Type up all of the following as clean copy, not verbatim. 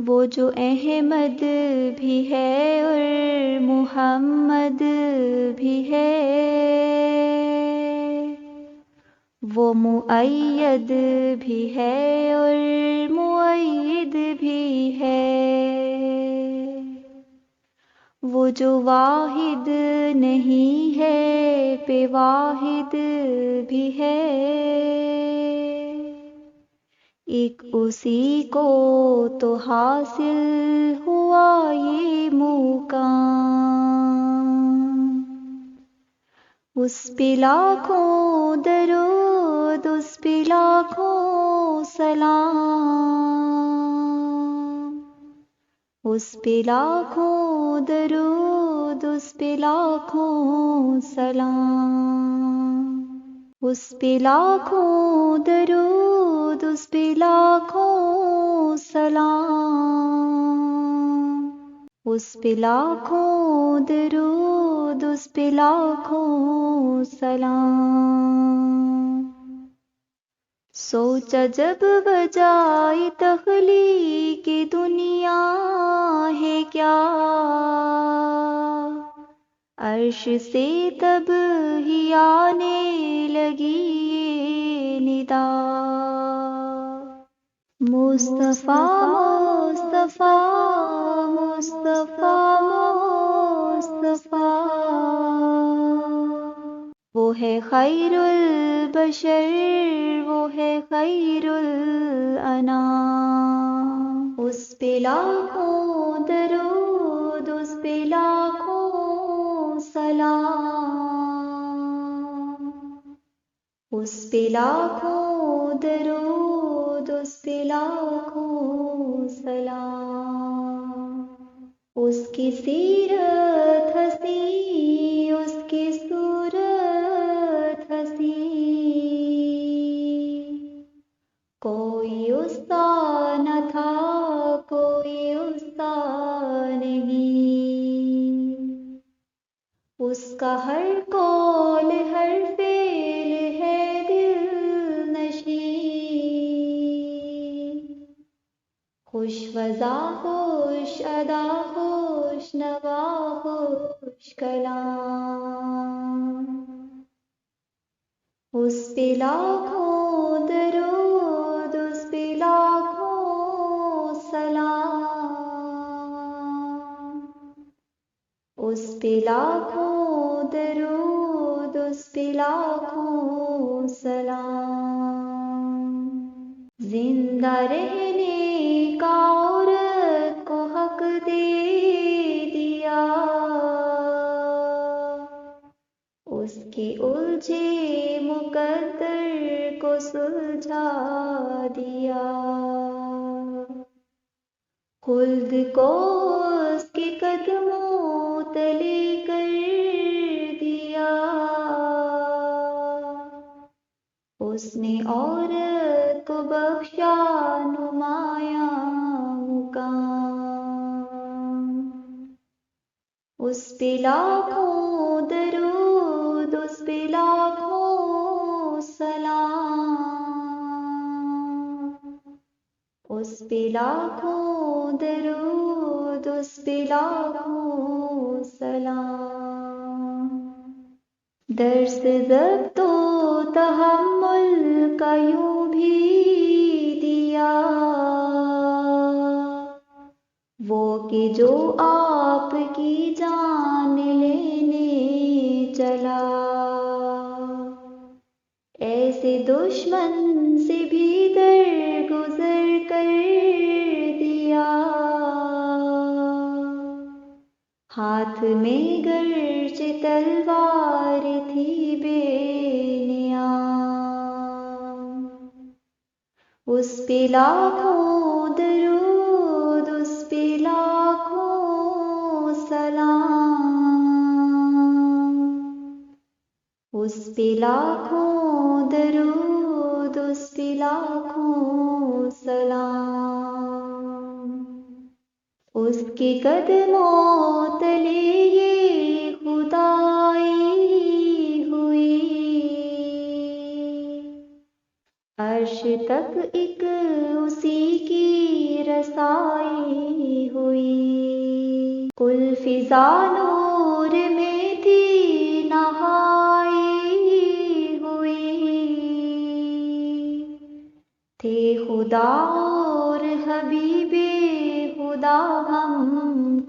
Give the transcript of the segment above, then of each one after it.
وہ جو احمد بھی ہے اور محمد بھی ہے، وہ مؤید بھی ہے اور مؤید بھی ہے، وہ جو واحد نہیں ہے بے واحد بھی ہے، ایک اسی کو تو حاصل ہوا یہ مقام، اس پہ لاکھوں درود اس پہ لاکھوں سلام، اس پہ لاکھوں درود اس پہ لاکھوں سلام، اس پہ لاکھوں درود اس پہ لاکھوں سلام، اس پہ لاکھوں درود اس پہ لاکھوں سلام۔ سوچا جب بجائے تخلیق دنیا ہے کیا، عرش سے تب ہی آنے لگی یہ ندا، مصطفیٰ مصطفیٰ مصطفیٰ مصطفیٰ، وہ ہے خیر البشر وہ ہے خیر الانام، اس پہ لاکھوں درود اس پہ لاکھوں سلام، اس پہ لاکھوں درود اس پہ لاکھوں سلام، اس کی سیرت حسین اس کی صورت حسین، کوئی اس کا نہ تھا کوئی اس کا نہیں، اس کا ہر قول ہر فعل ہے دل نشین، خوش وضع خوش ادا خوش نوا خوش کلام، اس پہ لاکھوں درود اس پہ لاکھوں سلام، اس پہ لاکھوں درود اس پہ لاکھوں سلام، زندہ رہنے کا عورت کو حق دے دیا، اس کے الجھے مقدر کو سلجھا دیا، خلد کو اس کے قدموں تلے کر دیا، اس نے عورت کو بخشا نمایاں مقام، اس پہ لاکھوں درود اس پہ لاکھوں سلام، اس پہ لاکھوں درود اس پہ لاکھوں سلام، درس ضبط و تحمل کا یوں بھی دیا، وہ کہ جو آپ کی جان لینے چلا، ایسے دشمن سے بھی درگزر کر دیا، ہاتھ میں گرچہ تلوار تھی بے نیام، اس پہ لاکھوں درود اس پہ لاکھوں سلام، اس پہ لاکھوں درود اس پہ لاکھوں سلام، اس کے قدموں تلے یہ خدائی ہوئی، عرش تک ایک اسی کی رسائی کل فضا نور میں تھی نہائی ہوئی، تھے خدا اور حبیب خدا ہم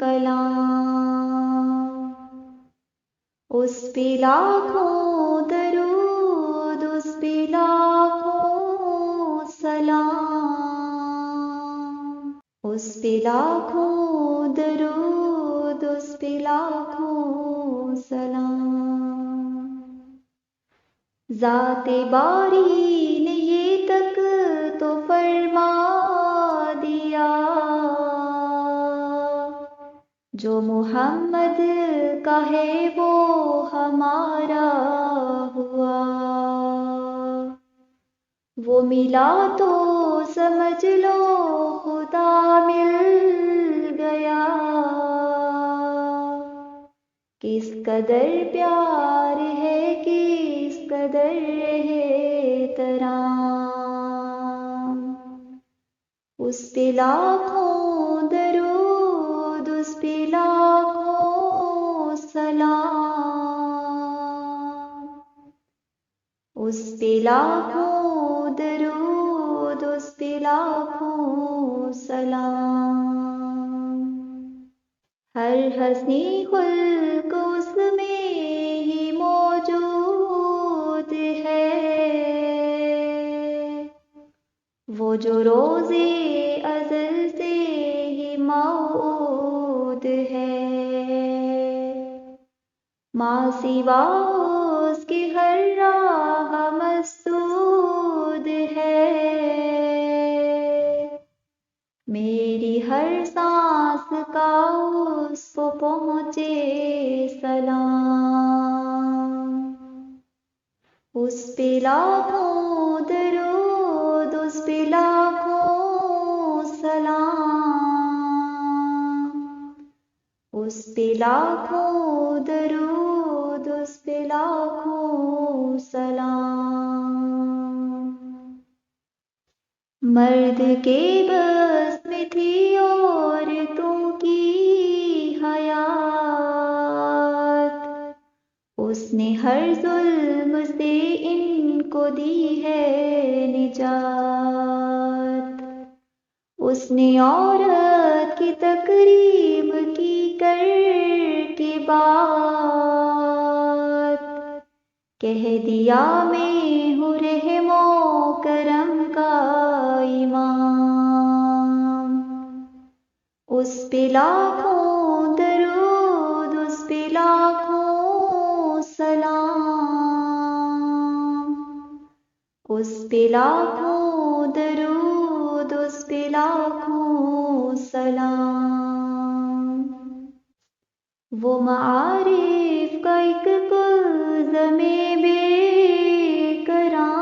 کلام، اس پہ لاکھوں درود، اس پہ لاکھوں سلام، اس پہ لاکھوں درود، اس پہ لاکھوں سلام۔ ذات باری نے یہ تک تو فرما دیا، جو محمد کا ہے وہ ہمارا ہوا، وہ ملا تو سمجھ لو خدا مل گیا، کس قدر پیار ہے، کس قدر احترام، اس پہ لاکھوں درود، اس پہ لاکھوں سلام، اس پہ لاکھوں درود، اس پہ لاکھوں سلام۔ ہر حسنی خلق اس میں ہی موجود ہے، وہ جو روزے ازل سے ہی موعود ہے، ماں سوا اس کی ہر راہ مسدود ہے، میری ہر سانس کا اس کو پہنچے سلام، اس پہ لاکھوں درود، اس پہ لاکھوں سلام، اس پہ لاکھوں درود، اس پہ لاکھوں سلام۔ مرد کے بس میں تھی عورتوں کی حیات، اس نے ہر ظلم سے ان کو دی ہے نجات، اس نے عورت کی تقریب کی کر کے بات، کہہ دیا میں ہوں رحم و کرم کا امام، اس پہ لاکھوں درود، اس پہ لاکھوں سلام، اس پہ لاکھوں درود، اس پہ لاکھوں سلام۔ وہ معارف کا ایک کلزم بے کرام،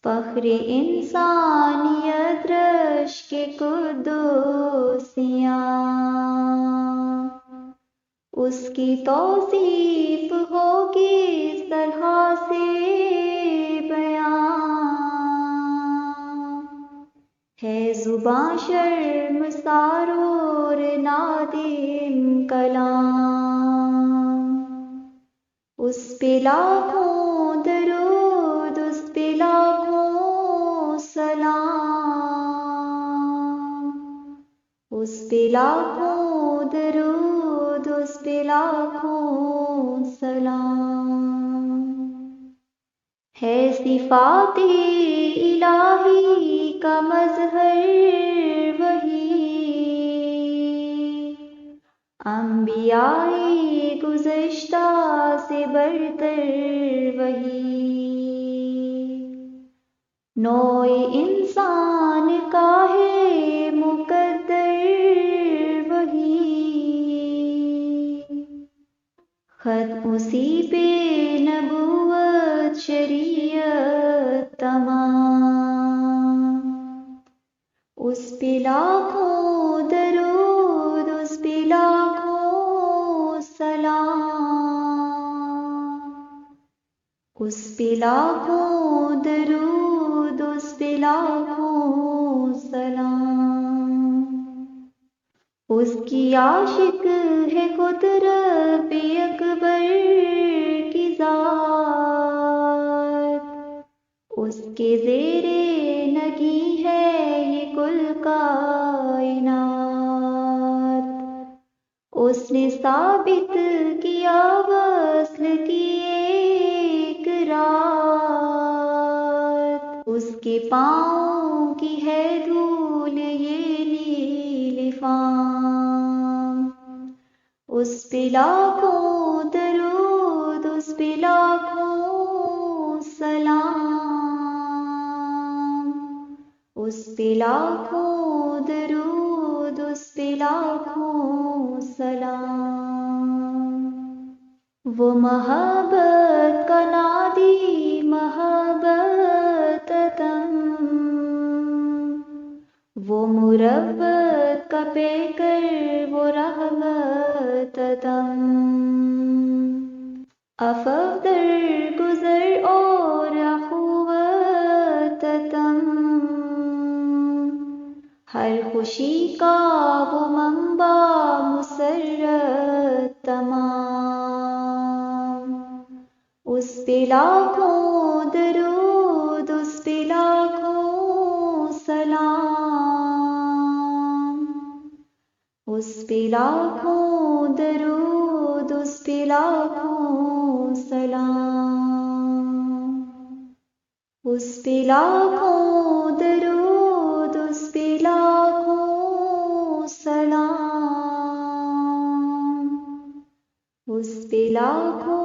فخر انسانیت رش کے قدوسیاں، اس کی توصیف ہوگی اس طرح سے بیان، ہے زباں شرمسار اور نادم کلام، اس پہ لاکھوں درود، اس پہ لاکھوں سلام، اس پہ لاکھوں درود، اس پہ لاکھوں سلام۔ ہے صفات الہی کا مظہر وہی، انبیاء گزشتہ سے برتر وہی، نوع انسان کا ہے مقدر وہی، ختم اسی پہ نبوت شریعت تمام، اس پہ لاکھوں درود، اس پہ لاکھوں سلام، اس پہ لاکھوں درود، اس پہ لاکھوں سلام۔ اس کی عاشق ہے خود رب اکبر کی ذات، اس کے زیر نگی ہے یہ کل کائنات، اس نے ثابت کیا وصل کی ایک رات، اس کے پاؤں کی ہے دھول یہ نیل فام، اس پہ لاکھوں درود، اس پہ لاکھوں سلام، اس پہ لاکھوں درود، اس پہ لاکھوں سلام۔ وہ محبت کا نادی محبت عدم، وہ مروت کا پیکر وہ رحمت عدم، افق در گزر اور اخوت عدم، ہر خوشی کا وہ منبع مسرت تمام، اس پہ لاکھوں درود، اس پہ لاکھوں سلام، اس پہ لاکھوں درود، اس پہ لاکھوں سلام، اس پہ لاکھوں درود، اس پہ لاکھوں سلام، اس پہ لاکھوں